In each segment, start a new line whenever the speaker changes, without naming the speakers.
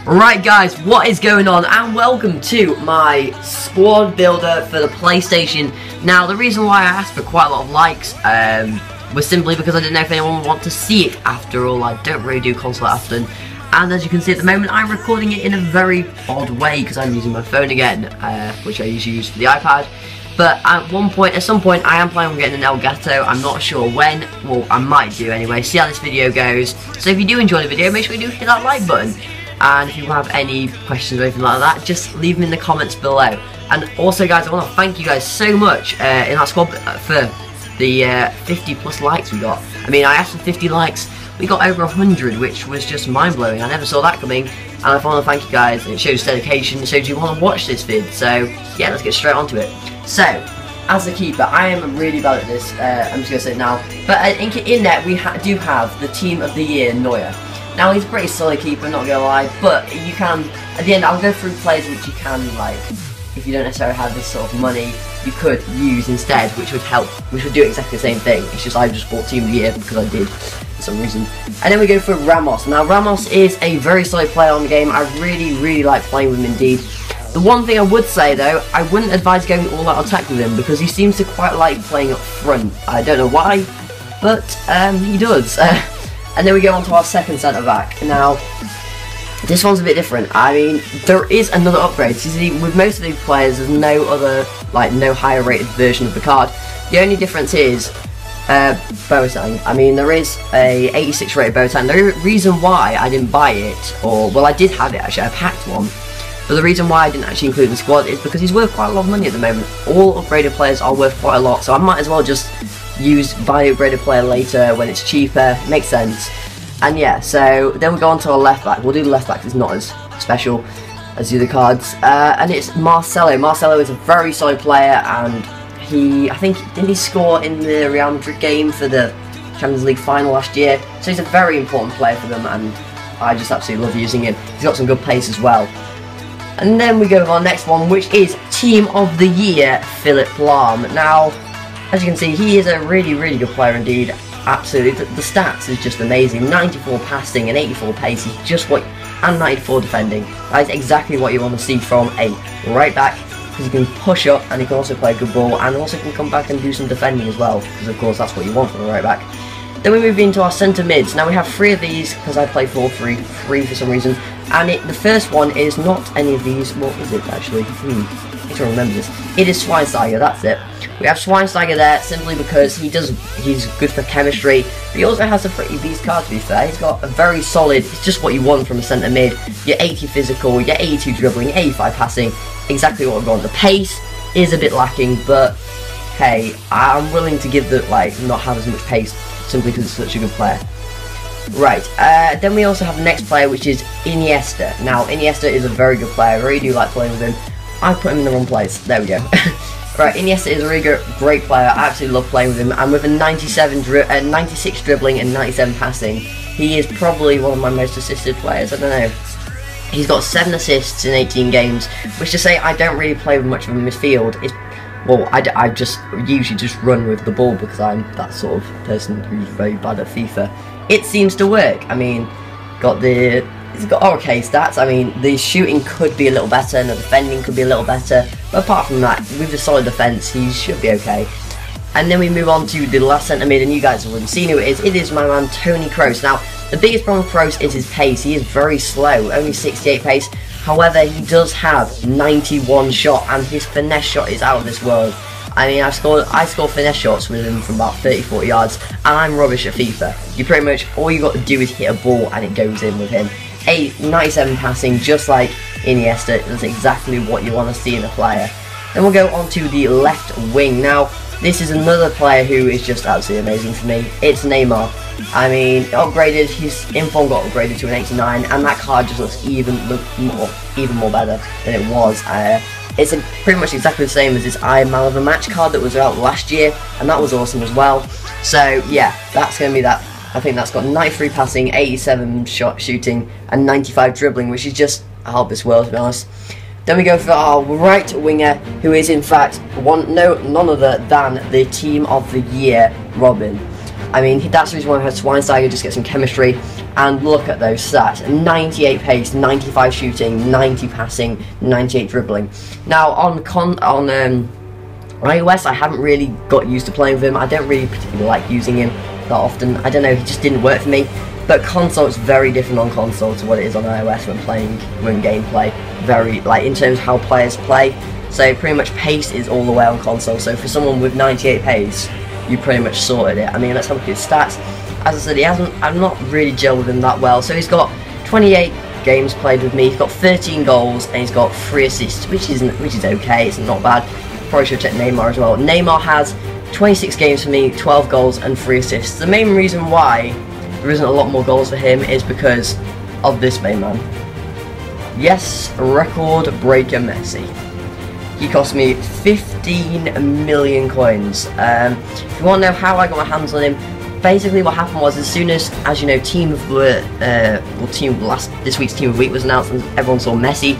Right guys, what is going on, and welcome to my squad builder for the PlayStation. Now the reason why I asked for quite a lot of likes was simply because I didn't know if anyone would want to see it. After all, I don't really do console often, and as you can see at the moment I'm recording it in a very odd way because I'm using my phone again, which I usually use for the iPad. But at some point I am planning on getting an Elgato. I'm not sure when. Well, I might do anyway, see how this video goes. So if you do enjoy the video, make sure you do hit that like button. And if you have any questions or anything like that, just leave them in the comments below. And also guys, I want to thank you guys so much in our squad for the 50 plus likes we got. I mean, I asked for 50 likes, we got over 100, which was just mind blowing. I never saw that coming, and I want to thank you guys. It shows dedication, it shows you want to watch this vid. So yeah, let's get straight onto it. So, as a keeper, I am really bad at this, I'm just going to say it now. But in net, we do have the Team of the Year, Neuer. Now, he's a pretty solid keeper, not gonna lie, but you can, at the end, I'll go through players which you can, like, if you don't necessarily have this sort of money, you could use instead, which would help, which would do exactly the same thing. It's just I just bought Team of the Year because I did, for some reason. And then we go for Ramos. Now, Ramos is a very solid player on the game. I really like playing with him indeed. The one thing I would say, though, I wouldn't advise going all-out attack with him, because he seems to quite like playing up front. I don't know why, but he does. And then we go on to our second centre back. Now, this one's a bit different. I mean, there is another upgrade. See, with most of these players, there's no other, like, no higher rated version of the card. The only difference is Boateng. I mean, there is a 86 rated Boateng. The reason why I didn't buy it, or, well, I did have it actually, I packed one. But the reason why I didn't actually include him in the squad is because he's worth quite a lot of money at the moment. All upgraded players are worth quite a lot, so I might as well just buy an upgraded player later when it's cheaper. It makes sense. And yeah, so then we go on to our left back. We'll do the left back, it's not as special as the other cards. And it's Marcelo. Marcelo is a very solid player, and I think, didn't he score in the Real Madrid game for the Champions League final last year? So he's a very important player for them, and I just absolutely love using him. He's got some good pace as well. And then we go to our next one, which is Team of the Year, Philipp Lahm. Now, as you can see, he is a really good player indeed. Absolutely, the stats is just amazing. 94 passing and 84 pace is just what, and 94 defending. That is exactly what you want to see from a right back, because he can push up and he can also play a good ball, and also can come back and do some defending as well, because of course that's what you want from a right back. Then we move into our centre mids. Now we have 3 of these, because I play 4-3-3 for some reason, and the first one is not any of these. What is it actually? I need to remember this. It is Schweinsteiger, that's it. We have Schweinsteiger there simply because he's good for chemistry, but he also has a pretty beast card, to be fair. He's got a very solid, it's just what you want from a centre mid. You're 80 physical, you're 82 dribbling, 85 passing, exactly what we want. The pace is a bit lacking, but hey, I'm willing to give the, not have as much pace simply because it's such a good player. Right, then we also have the next player, which is Iniesta. Now, Iniesta is a very good player, I really do like playing with him. I put him in the wrong place, there we go. Right, Iniesta is a really great player, I absolutely love playing with him, and with a 96 dribbling and 97 passing, he is probably one of my most assisted players, I don't know. He's got 7 assists in 18 games, which to say I don't really play with much of a midfield. Well, I just usually just run with the ball because I'm that sort of person who's very bad at FIFA. It seems to work. I mean, he's got okay stats. I mean, the shooting could be a little better and the defending could be a little better. But apart from that, with a solid defence, he should be okay. And then we move on to the last centre mid, and you guys have already seen who it is. It is my man, Toni Kroos. Now, the biggest problem with Kroos is his pace. He is very slow, only 68 pace. However, he does have 91 shot, and his finesse shot is out of this world. I mean, I score finesse shots with him from about 30-40 yards, and I'm rubbish at FIFA. You pretty much, all you got to do is hit a ball, and it goes in with him. 97 passing, just like Iniesta. That's exactly what you want to see in a player. Then we'll go on to the left wing. Now, this is another player who is just absolutely amazing for me. It's Neymar. I mean, his inform got upgraded to an 89, and that card just looks even more better than it was. It's pretty much exactly the same as this Man of the Match card that was out last year, and that was awesome as well. So yeah, that's going to be that. I think that's got 93 passing, 87 shooting, and 95 dribbling, which is just out of this world, to be honest. Then we go for our right winger, who is in fact none other than the Team of the Year, Robin. I mean, that's the reason why I had Schweinsteiger, just get some chemistry. And look at those stats: 98 pace, 95 shooting, 90 passing, 98 dribbling. Now on iOS, I haven't really got used to playing with him. I don't really particularly like using him that often. I don't know, he just didn't work for me. But console, it's very different on console to what it is on iOS when gameplay. Very, like, in terms of how players play. So pretty much pace is all the way on console. So for someone with 98 pace, you pretty much sorted it. I mean, let's have a look at his stats. As I said, I'm not really gelled with him that well. So he's got 28 games played with me. He's got 13 goals and he's got 3 assists, which is okay. It's not bad. Probably should check Neymar as well. Neymar has 26 games for me, 12 goals and 3 assists. The main reason why there isn't a lot more goals for him is because of this main man. Yes, record breaker Messi. He cost me 15 million coins. If you want to know how I got my hands on him, basically what happened was, as you know, this week's Team of the Week was announced and everyone saw Messi,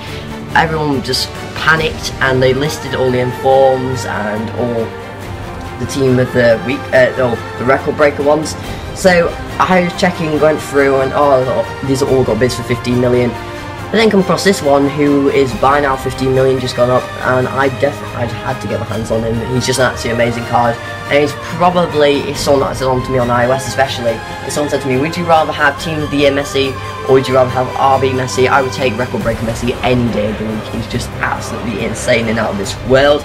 everyone just panicked and they listed all the informs and all the Team of the Week, the record breaker ones. So I was checking, went through, and these are all got bids for 15 million. I then come across this one who is by now 15 million, just gone up, and I had to get my hands on him. He's just an absolutely amazing card, and he's probably, if someone that said on to me on iOS especially, if someone said to me, would you rather have Team of the Year Messi or would you rather have RB Messi, I would take record breaker Messi any day of the week. He's just absolutely insane and out of this world.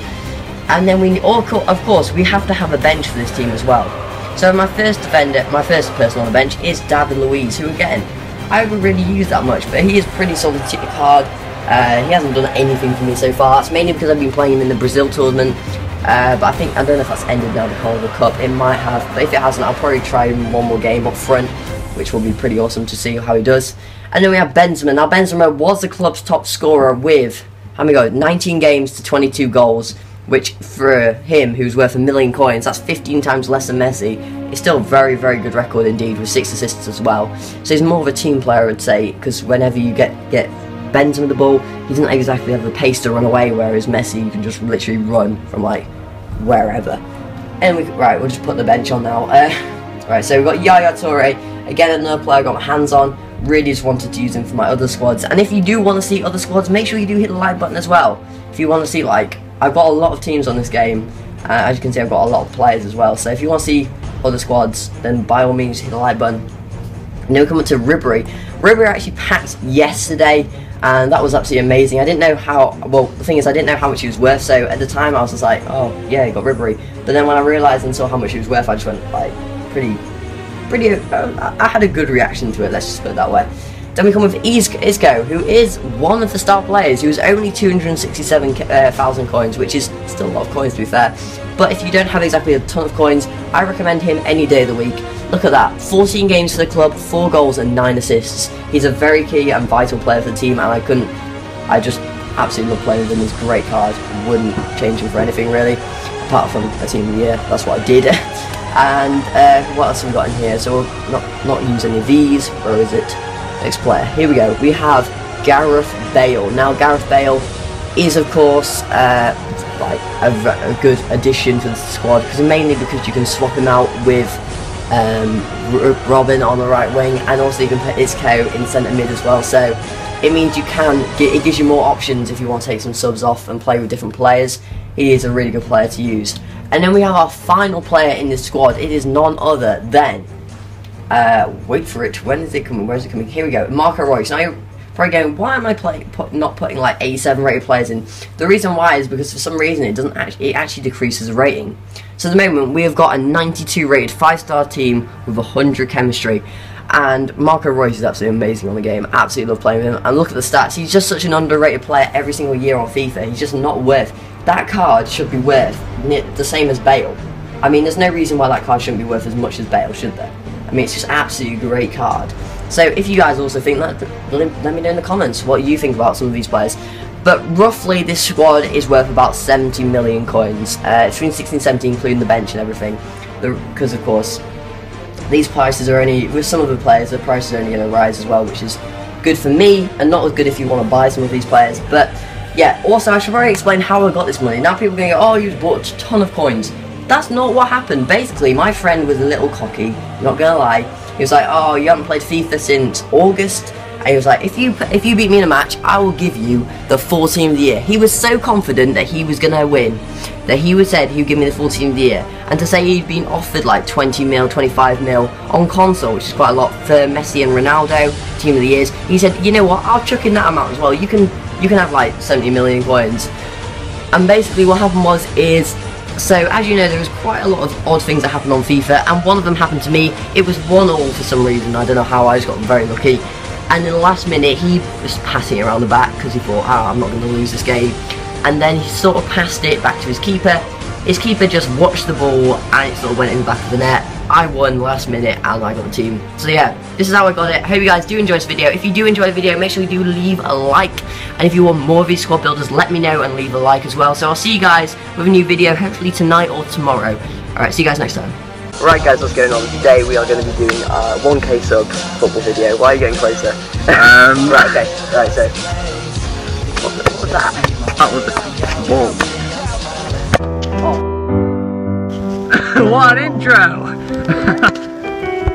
And then of course we have to have a bench for this team as well. So my first person on the bench is David Luiz, who again, I haven't really used that much, but he is pretty solid card. He hasn't done anything for me so far. It's mainly because I've been playing him in the Brazil tournament. But I don't know if that's ended now, the Carnival Cup. It might have, but if it hasn't, I'll probably try him one more game up front, which will be pretty awesome to see how he does. And then we have Benzema. Now Benzema was the club's top scorer with, how many goals? 19 games to 22 goals, which for him, who's worth 1 million coins, that's 15 times less than Messi. It's still a very, very good record indeed, with 6 assists as well. So he's more of a team player, I would say, because whenever you get Benzema the ball, he doesn't exactly have the pace to run away, whereas Messi, you can just literally run from like wherever. And we'll just put the bench on now. Right, so we've got Yaya Toure, again another player I got my hands on. Really just wanted to use him for my other squads. And if you do want to see other squads, make sure you do hit the like button as well. If you want to see, like, I've got a lot of teams on this game. As you can see, I've got a lot of players as well. So if you want to see other squads, then by all means hit the like button. And then we come up to Ribery. Ribery actually packed yesterday, and that was absolutely amazing. I didn't know how, well, the thing is, I didn't know how much he was worth, so at the time I was just like, oh yeah, you got Ribery. But then when I realised and saw how much he was worth, I just went, like, I had a good reaction to it, let's just put it that way. Then we come with Isco, who is one of the star players, who is only 267,000 coins, which is still a lot of coins to be fair. But if you don't have exactly a ton of coins, I recommend him any day of the week. Look at that, 14 games for the club, 4 goals and 9 assists. He's a very key and vital player for the team, and I just absolutely love playing with him. He's a great card, wouldn't change him for anything really, apart from a Team of the Year, that's what I did. And what else have we got in here? So we'll not use any of these. Where is it? Next player. Here we go. We have Gareth Bale. Now Gareth Bale is of course like a good addition to the squad, mainly because you can swap him out with Robin on the right wing, and also you can put Isco in centre mid as well. So it means it gives you more options if you want to take some subs off and play with different players. He is a really good player to use. And then we have our final player in this squad. It is none other than, wait for it, when is it coming, where is it coming? Here we go, Marco Reus. Now you're probably going, why am I not putting like 87 rated players in? The reason why is because for some reason it actually decreases the rating. So at the moment we have got a 92 rated 5-star team with 100 chemistry. And Marco Reus is absolutely amazing on the game. Absolutely love playing with him. And look at the stats. He's just such an underrated player every single year on FIFA. He's just not worth. That card should be worth the same as Bale. I mean, there's no reason why that card shouldn't be worth as much as Bale, should there? I mean, it's just absolutely great card. So if you guys also think that, let me know in the comments what you think about some of these players. But roughly, this squad is worth about 70 million coins. Between 16 and 17, including the bench and everything. Because, of course, these prices are only, with some of the players, the prices are only going to rise as well, which is good for me, and not as good if you want to buy some of these players. But yeah, also I should probably explain how I got this money. Now people are going to go, oh, you bought a ton of coins. That's not what happened. Basically, my friend was a little cocky, not gonna lie. He was like, oh, you haven't played FIFA since August? And he was like, if you beat me in a match, I will give you the full team of the year. He was so confident that he was gonna win, that he said he would give me the full team of the year. And to say he'd been offered like 20 mil, 25 mil on console, which is quite a lot for Messi and Ronaldo, team of the years, he said, you know what, I'll chuck in that amount as well. You can have like 70 million coins. And basically what happened is, so as you know, there was quite a lot of odd things that happened on FIFA, and one of them happened to me. It was 1-1 for some reason. I don't know how, I just got very lucky. And in the last minute, he was passing it around the back because he thought, oh, I'm not going to lose this game. And then he sort of passed it back to his keeper. His keeper just watched the ball and it sort of went in the back of the net. I won last minute and I got the team. So yeah, this is how I got it. I hope you guys do enjoy this video. If you do enjoy the video, make sure you do leave a like. And if you want more of these squad builders, let me know and leave a like as well. So I'll see you guys with a new video, hopefully tonight or tomorrow. Alright, see you guys next time. Right guys, what's going on? Today we are going to be doing a 1k sub football video. Why are you getting closer? Right, okay. Right, so... What was that?
That was the ball.
Oh.
What an intro!